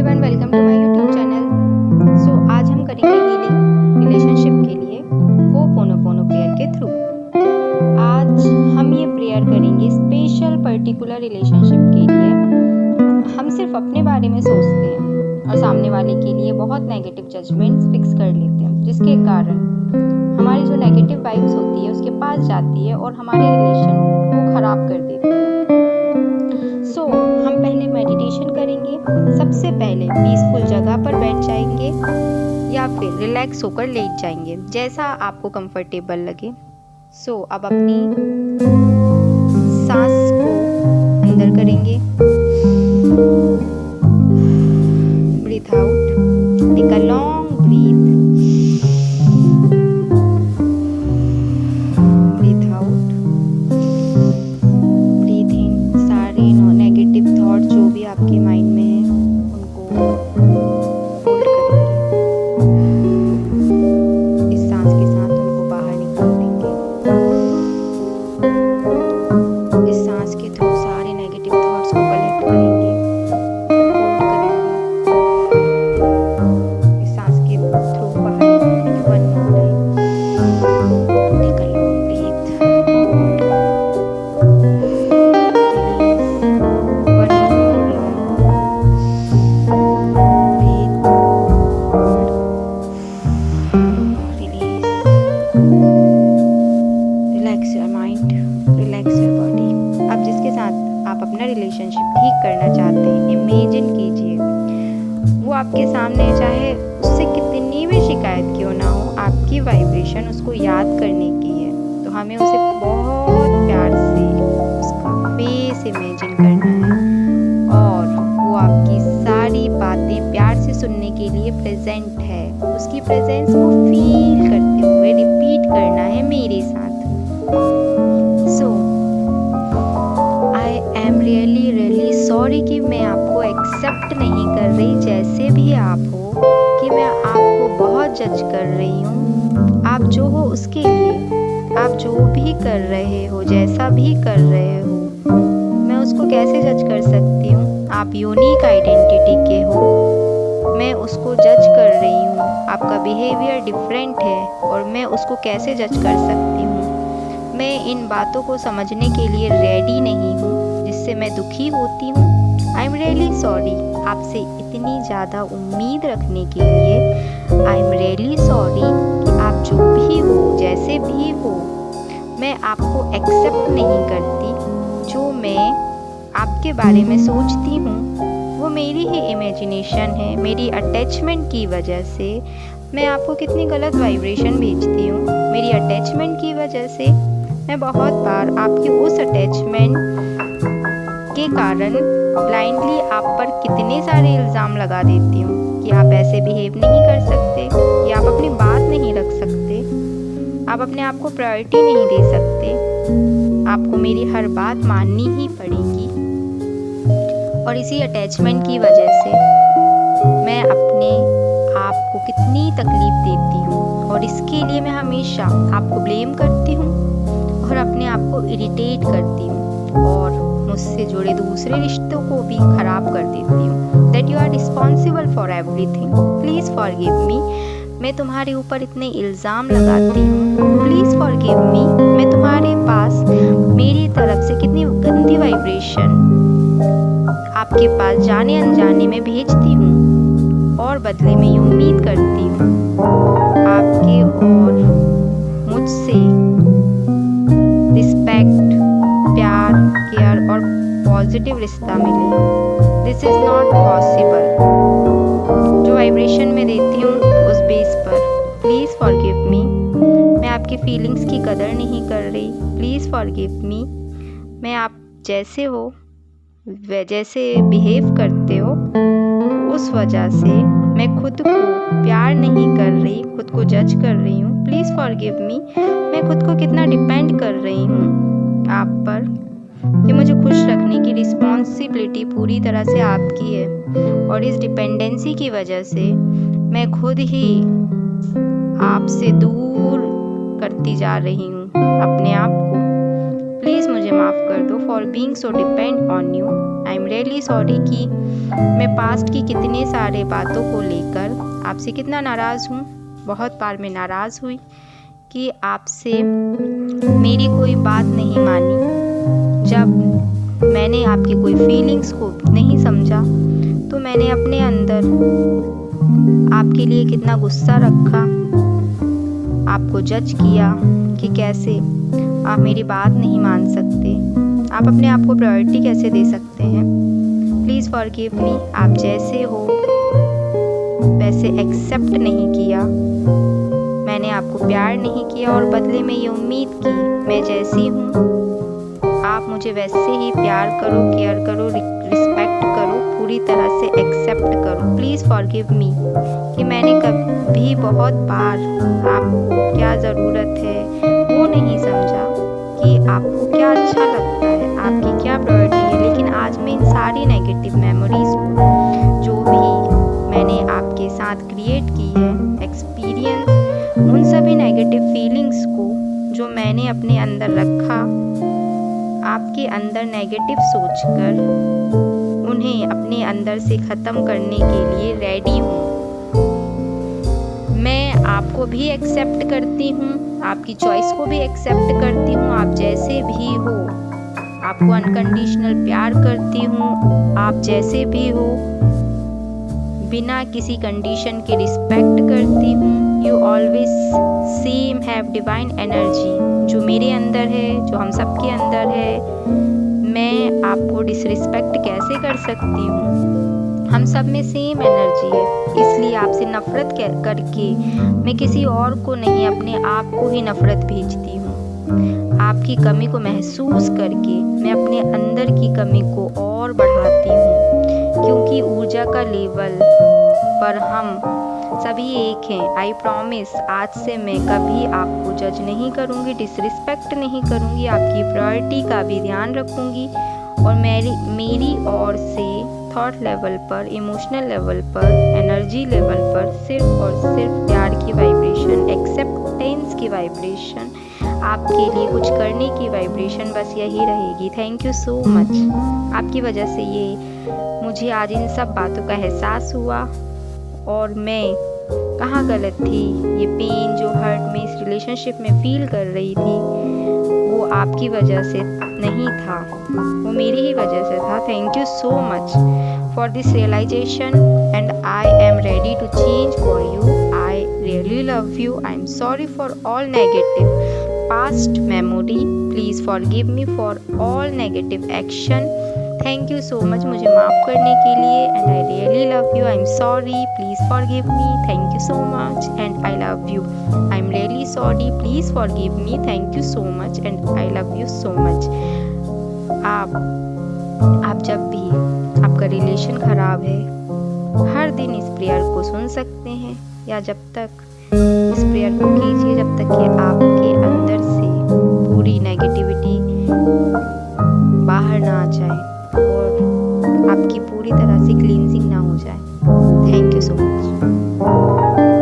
Everyone, welcome to my YouTube channel. So आज हम करेंगे हीलिंग रिलेशनशिप के लिए होपोनोपोनो प्रेयर के थ्रू। आज हम ये प्रेयर करेंगे स्पेशल पर्टिकुलर रिलेशनशिप के लिए। हम सिर्फ अपने बारे में सोचते हैं और सामने वाले के लिए बहुत नेगेटिव जजमेंट्स फिक्स कर लेते हैं, जिसके कारण हमारी जो नेगेटिव वाइब्स होती है उसके पास जाती है और हमारे रिलेशन को ख़राब कर देती है। सो हम पहले मेडिटेशन करेंगे। सबसे पहले पीसफुल जगह पर बैठ जाएंगे या फिर रिलैक्स होकर लेट जाएंगे, जैसा आपको कंफर्टेबल लगे। सो अब अपनी सांस को अंदर करेंगे, breathe out, take a long breath, breathe out, breathe in. सारे नेगेटिव थॉट जो भी आपके माइंड में है उनको होल्ड करेंगे, इस सांस के साथ उनको बाहर निकाल देंगे। इस सांस के थ्रू सारे नेगेटिव थॉट्स को कलेक्ट करेंगे, होल्ड करेंगे, इस सांस के थ्रू बाहर निकालेंगे। One more time, take a long breath, hold, release, one more long breath, hold, release. Relax your mind, relax your body. अब जिसके साथ आप अपना रिलेशनशिप ठीक करना चाहते हैं, इमेजिन कीजिए वो आपके सामने, चाहे उससे कितनी भी शिकायत क्यों ना हो, आपकी वाइब्रेशन उसको याद करने की है। तो हमें उसे बहुत प्यार से उसका फेस इमेजिन करना है और वो आपकी सारी बातें प्यार से सुनने के लिए प्रेजेंट है। उसकी प्रेजेंस को फील करते हुए रिपीट करना है मेरे साथ। So I am really really sorry कि मैं आपको एक्सेप्ट नहीं कर रही जैसे भी आप हो, कि मैं आपको बहुत जज कर रही हूँ। आप जो हो उसके लिए, आप जो भी कर रहे हो, जैसा भी कर रहे हो, मैं उसको कैसे जज कर सकती हूँ? आप यूनिक आइडेंटिटी के हो, मैं उसको जज कर रही हूँ। आपका बिहेवियर डिफरेंट है और मैं उसको कैसे जज कर सकती हूँ? मैं इन बातों को समझने के लिए रेडी नहीं हूँ, जिससे मैं दुखी होती हूँ। आई एम रियली सॉरी, आपसे इतनी ज़्यादा उम्मीद रखने के लिए। आई एम रियली सॉरी कि आप जो भी हो, जैसे भी हो, मैं आपको एक्सेप्ट नहीं करती। जो मैं आपके बारे में सोचती हूँ वो मेरी ही इमेजिनेशन है। मेरी अटैचमेंट की वजह से मैं आपको कितनी गलत वाइब्रेशन भेजती हूँ। मेरी अटैचमेंट की वजह से मैं बहुत बार आपकी उस अटैचमेंट के कारण ब्लाइंडली आप पर कितने सारे इल्ज़ाम लगा देती हूँ कि आप ऐसे बिहेव नहीं कर सकते, कि आप अपनी बात नहीं रख सकते, आप अपने आप को प्रायोरिटी नहीं दे सकते, आपको मेरी हर बात माननी ही पड़ेगी। और इसी अटैचमेंट की वजह से मैं अपने आप को कितनी तकलीफ़ देती हूँ और इसके लिए मैं हमेशा आपको ब्लेम करती हूँ और अपने आप को इरिटेट करती हूँ और मुझसे जुड़े दूसरे रिश्तों को भी ख़राब कर देती हूँ। That you are responsible for everything, please forgive me. मैं तुम्हारे ऊपर इतने इल्ज़ाम लगाती हूँ, प्लीज़ फॉरगिव मी। मैं तुम्हारे पास मेरी तरफ से कितनी गंदी वाइब्रेशन आपके पास जाने अनजाने में भेजती हूँ और बदले में ये उम्मीद करती हूँ आपके और मुझसे रिस्पेक्ट, प्यार, केयर और पॉजिटिव रिश्ता मिले। This is not possible. जो वाइब्रेशन में देती हूँ उस बेस पर प्लीज़ फॉरगिव मी। मैं आपकी फीलिंग्स की कदर नहीं कर रही, प्लीज़ फॉरगिव मी। मैं आप जैसे हो, जैसे बिहेव करते हो, उस वजह से मैं खुद को प्यार नहीं कर रही, खुद को जज कर रही हूँ, प्लीज़ फॉरगिव मी। मैं खुद को कितना डिपेंड कर रही हूँ आप पर कि मुझे खुश रखने की रिस्पॉन्सिबिलिटी पूरी तरह से आपकी है और इस डिपेंडेंसी की वजह से मैं खुद ही आपसे दूर करती जा रही हूँ अपने आप को। प्लीज़ मुझे माफ़ कर दो for being so depend on you. I am really sorry कि मैं पास्ट की कितने सारे बातों को लेकर आपसे कितना नाराज़ हूँ। बहुत बार मैं नाराज़ हुई कि आपसे मेरी कोई बात नहीं मानी। जब मैंने आपकी कोई फीलिंग्स को नहीं समझा तो मैंने अपने अंदर आपके लिए कितना गुस्सा रखा, आपको जज किया कि कैसे आप मेरी बात नहीं मान सकते, आप अपने आप को प्रायोरिटी कैसे दे सकते हैं। प्लीज़ फॉरगिव मी। आप जैसे हो वैसे एक्सेप्ट नहीं किया, मैंने आपको प्यार नहीं किया और बदले में ये उम्मीद की मैं जैसी हूँ आप मुझे वैसे ही प्यार करो, केयर करो, रिस्पेक्ट करो, पूरी तरह से एक्सेप्ट करो। प्लीज़ फॉरगिव मी कि मैंने कभी बहुत बार आपको क्या ज़रूरत है वो नहीं समझा, कि आपको क्या अच्छा लगता है, आपकी क्या प्रायोरिटी है। लेकिन आज मैं इन सारी नेगेटिव मेमोरीज़ को जो भी मैंने आपके साथ क्रिएट की है एक्सपीरियंस, उन सभी नेगेटिव फीलिंग्स को जो मैंने अपने अंदर रखा, आपके अंदर नेगेटिव सोचकर उन्हें अपने अंदर से ख़त्म करने के लिए रेडी हूँ। मैं आपको भी एक्सेप्ट करती हूँ, आपकी चॉइस को भी एक्सेप्ट करती हूँ, आप जैसे भी हो, आपको अनकंडीशनल प्यार करती हूँ, आप जैसे भी हो, बिना किसी कंडीशन के रिस्पेक्ट करती हूँ। You always same have divine energy, जो मेरे अंदर है, जो हम सबके अंदर है। मैं आपको डिसरिस्पेक्ट कैसे कर सकती हूँ? हम सब में सेम एनर्जी है, इसलिए आपसे नफ़रत करके मैं किसी और को नहीं, अपने आप को ही नफ़रत भेजती हूँ। आपकी कमी को महसूस करके मैं अपने अंदर की कमी को और बढ़ाती हूँ, क्योंकि ऊर्जा का लेवल पर हम सभी एक हैं। आई प्रॉमिस, आज से मैं कभी आपको जज नहीं करूँगी, डिसरिस्पेक्ट नहीं करूँगी, आपकी प्रायोरिटी का भी ध्यान रखूँगी और मेरी ओर से थॉट लेवल पर, इमोशनल लेवल पर, एनर्जी लेवल पर सिर्फ और सिर्फ प्यार की वाइब्रेशन, एक्सेप्टेंस की वाइब्रेशन, आपके लिए कुछ करने की वाइब्रेशन, बस यही रहेगी। Thank you so much. आपकी वजह से ये मुझे आज इन सब बातों का एहसास हुआ और मैं कहाँ गलत थी। ये पेन जो हर्ट में इस रिलेशनशिप में फील कर रही थी वो आपकी वजह से नहीं था, वो मेरी ही वजह से था। Thank you so much for this realisation and I am ready to change for you. I really love you. I am sorry for all negative past memory. Please forgive me for all negative action. Thank you so much मुझे माफ़ करने के लिए and I really love you. I am sorry, please forgive me. Thank you so much and I love you. I am really sorry, please forgive me. Thank you so much and I love you so much. आप जब भी आपका relation ख़राब है, हर दिन इस prayer को सुन सकते हैं, या जब तक इस प्रेयर को कीजिए जब तक कि आपके अंदर से पूरी नेगेटिविटी बाहर ना आ जाए और आपकी पूरी तरह से क्लींजिंग ना हो जाए। Thank you so much.